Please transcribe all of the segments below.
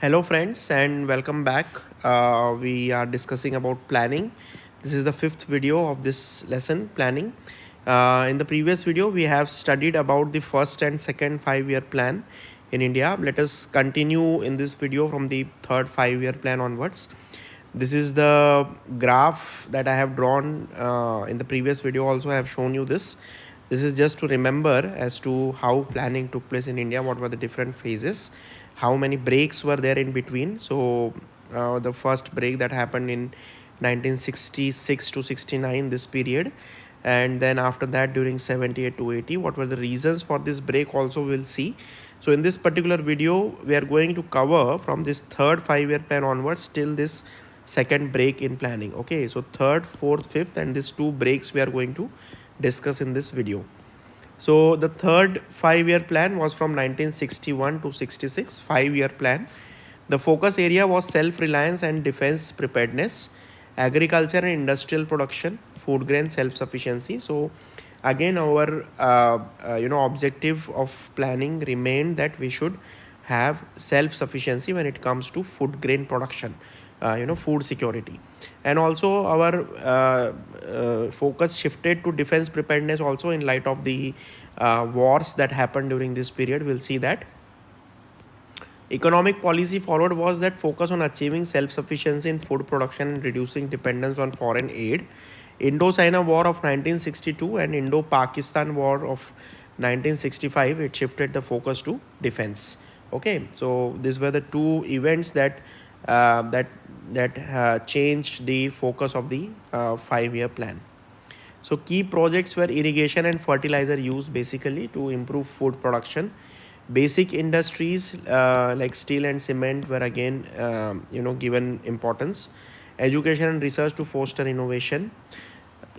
Hello friends and welcome back. We are discussing about planning. This is the fifth video of this lesson, planning. In the previous video, we have studied about the first and second 5-year plan in India. Let us continue in this video from the third 5-year plan onwards. This is the graph that I have drawn in the previous video. Also, I have shown you this. This is just to remember as to how planning took place in India, what were the different phases, how many breaks were there in between. So the first break that happened in 1966 to 69, this period, and then after that during 78 to 80, what were the reasons for this break also we'll see. So in this particular video, we are going to cover from this third 5-year plan onwards till this second break in planning. Okay, so third, fourth, fifth, and these two breaks we are going to discuss in this video. So the third 5-year plan was from 1961 to 66, 5-year plan. The focus area was self-reliance and defense preparedness, agriculture and industrial production, food grain self-sufficiency. So again, our objective of planning remained that we should have self-sufficiency when it comes to food grain production, food security. And also our focus shifted to defense preparedness also in light of the wars that happened during this period. We'll see that. Economic policy followed was that focus on achieving self-sufficiency in food production and reducing dependence on foreign aid. Indo-China War of 1962 and Indo-Pakistan War of 1965, it shifted the focus to defense. Okay, so these were the two events that changed the focus of the 5-year plan. So key projects were irrigation and fertilizer use basically to improve food production. Basic industries like steel and cement were again given importance. Education and research to foster innovation.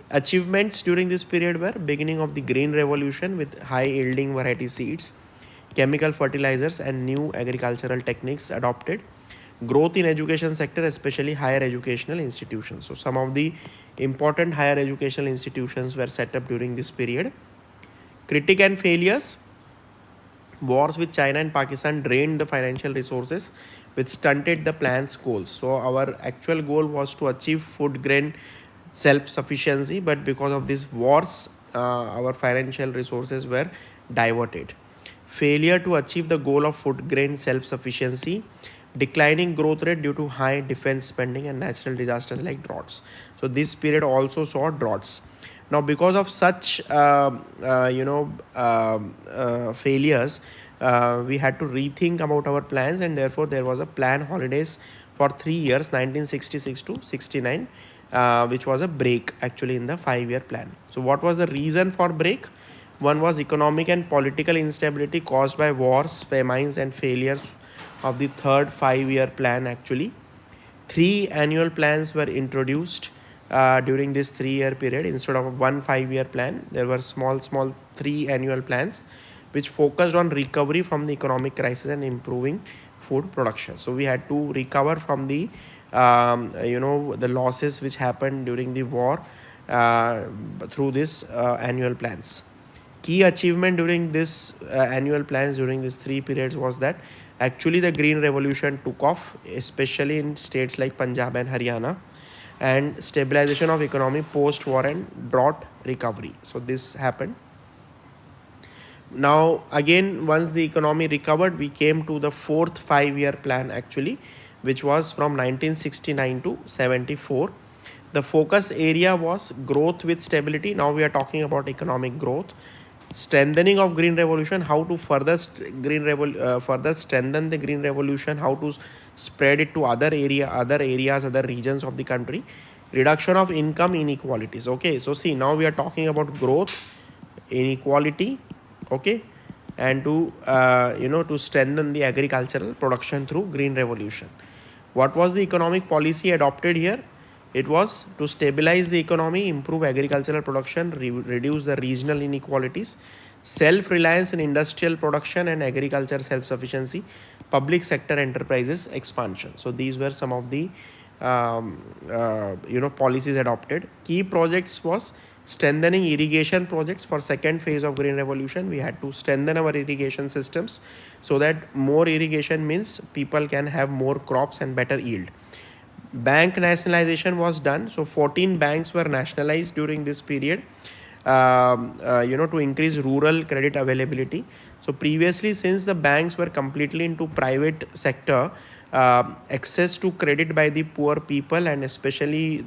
Achievements during this period were beginning of the green revolution with high yielding variety seeds, chemical fertilizers and new agricultural techniques adopted. Growth in education sector, especially higher educational institutions. So some of the important higher educational institutions were set up during this period. Critique and failures. Wars with China and Pakistan drained the financial resources, which stunted the plan's goals. So our actual goal was to achieve food grain self-sufficiency, but because of these wars, our financial resources were diverted. Failure to achieve the goal of food grain self-sufficiency. Declining growth rate due to high defense spending and natural disasters like droughts. So this period also saw droughts. Now, because of such failures, we had to rethink about our plans, and therefore there was a plan holidays for 3 years, 1966 to 69, which was a break actually in the 5-year plan. So what was the reason for break? One was economic and political instability caused by wars, famines and failures of the third 5-year plan. Actually 3 annual plans were introduced during this 3-year period. Instead of one 5-year plan, there were small 3 annual plans which focused on recovery from the economic crisis and improving food production. So we had to recover from the the losses which happened during the war through this annual plans. Key achievement during this annual plans during these 3 periods was that actually the green revolution took off, especially in states like Punjab and Haryana, and stabilization of economy post-war and drought recovery. So this happened. Now again, once the economy recovered, we came to the fourth 5-year plan actually, which was from 1969 to 74. The focus area was growth with stability. Now we are talking about economic growth. Strengthening of green revolution, how to further strengthen the green revolution, how to spread it to other areas, other regions of the country. Reduction of income inequalities. Okay, so see, now we are talking about growth, inequality, okay, and to to strengthen the agricultural production through green revolution. What was the economic policy adopted here? It was to stabilize the economy, improve agricultural production, reduce the regional inequalities, self-reliance in industrial production and agriculture self-sufficiency, public sector enterprises expansion. So these were some of the policies adopted. Key projects was Strengthening irrigation projects for second phase of green revolution. We had to strengthen our irrigation systems so that more irrigation means people can have more crops and better yield. Bank nationalization was done, so 14 banks were nationalized during this period, to increase rural credit availability. So previously, since the banks were completely into private sector, access to credit by the poor people and especially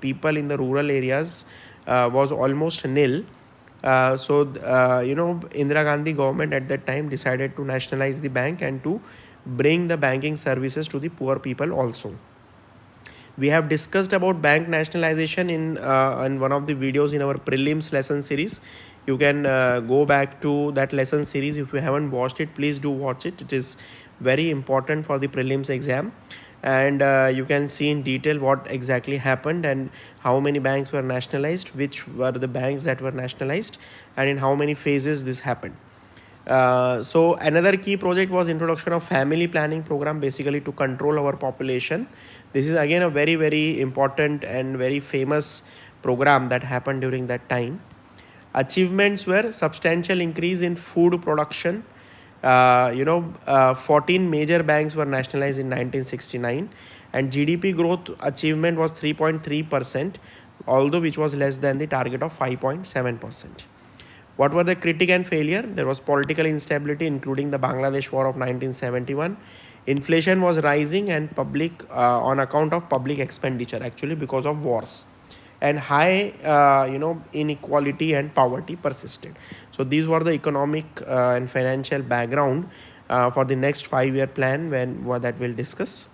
people in the rural areas was almost nil. Indira Gandhi government at that time decided to nationalize the bank and to bring the banking services to the poor people also. We have discussed about bank nationalization in one of the videos in our prelims lesson series. You can go back to that lesson series. If you haven't watched it, please do watch it. It is very important for the prelims exam, and you can see in detail what exactly happened and how many banks were nationalized, which were the banks that were nationalized, and in how many phases this happened. So another key project was introduction of family planning program, basically to control our population. This is again a very, very important and very famous program that happened during that time. Achievements were substantial increase in food production. 14 major banks were nationalized in 1969, and GDP growth achievement was 3.3%, although which was less than the target of 5.7%. What were the critic and failure? There was political instability, including the Bangladesh War of 1971. Inflation was rising and public on account of public expenditure, actually because of wars, and high inequality and poverty persisted. So these were the economic and financial background for the next 5-year plan that we'll discuss.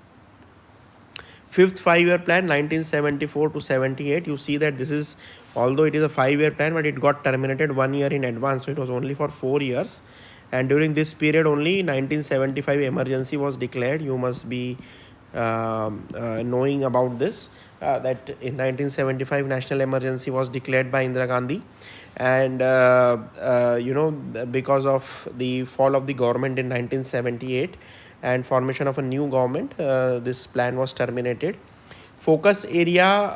Fifth 5-year plan, 1974 to 78. You see that this is, although it is a 5-year plan, but it got terminated 1 year in advance, so it was only for 4 years. And during this period only 1975 emergency was declared. You must be knowing about this, that in 1975 national emergency was declared by Indira Gandhi, and because of the fall of the government in 1978 and formation of a new government, this plan was terminated. Focus area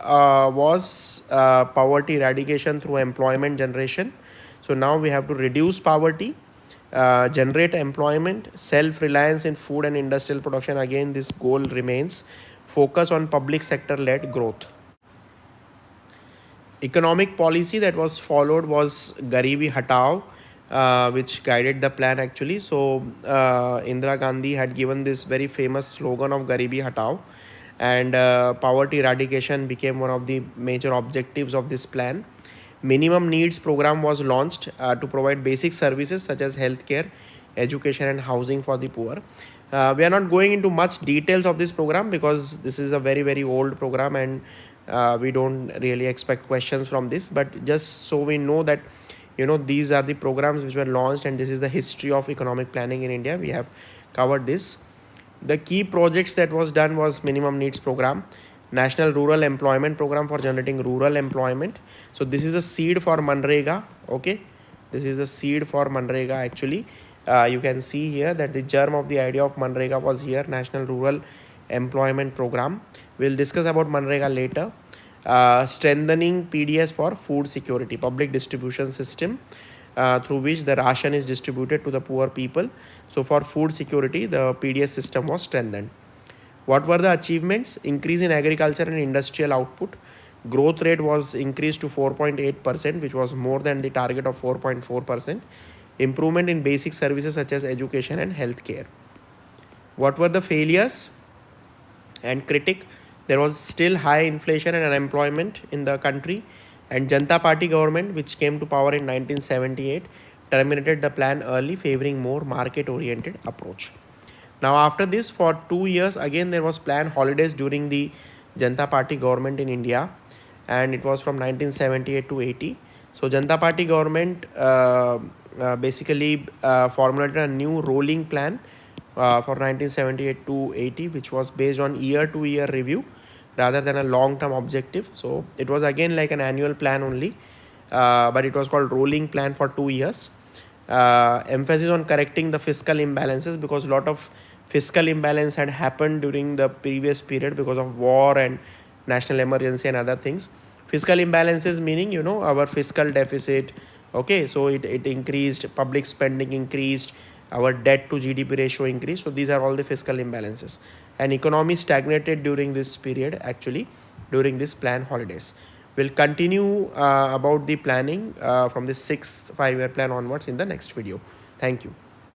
was poverty eradication through employment generation. So now we have to reduce poverty, generate employment, self-reliance in food and industrial production. Again, this goal remains. Focus on public sector led growth. Economic policy that was followed was Garibi Hatao, which guided the plan actually. So Indira Gandhi had given this very famous slogan of Garibi Hatao, and poverty eradication became one of the major objectives of this plan. Minimum needs program was launched to provide basic services such as healthcare, education and housing for the poor. We are not going into much details of this program because this is a very, very old program, and we don't really expect questions from this, but just so we know that these are the programs which were launched and this is the history of economic planning in India. We have covered this. The key projects that was done was minimum needs program, National Rural Employment Program for generating rural employment. So this is a seed for Manrega. Okay, this is a seed for Manrega actually. You can see here that the germ of the idea of Manrega was here, National Rural Employment Program. We'll discuss about Manrega later. Strengthening PDS for food security, public distribution system through which the ration is distributed to the poor people. So for food security, the PDS system was strengthened. What were the achievements? Increase in agriculture and industrial output. Growth rate was increased to 4.8%, which was more than the target of 4.4%. Improvement in basic services such as education and healthcare. What were the failures and critic? There was still high inflation and unemployment in the country, and Janata Party government, which came to power in 1978, terminated the plan early, favoring more market-oriented approach. Now after this, for 2 years, again there was planned holidays during the Janata Party government in India, and it was from 1978 to 80. So Janata Party government basically formulated a new rolling plan for 1978 to 80, which was based on year-to-year review rather than a long-term objective. So it was again like an annual plan only, but it was called rolling plan for 2 years. Emphasis on correcting the fiscal imbalances, because a lot of fiscal imbalance had happened during the previous period because of war and national emergency and other things. Fiscal imbalances meaning, you know, our fiscal deficit. Okay, so it increased, public spending increased, our debt to GDP ratio increased. So these are all the fiscal imbalances. And economy stagnated during this period, actually, during this plan holidays. We'll continue about the planning from the 6th 5-year plan onwards in the next video. Thank you.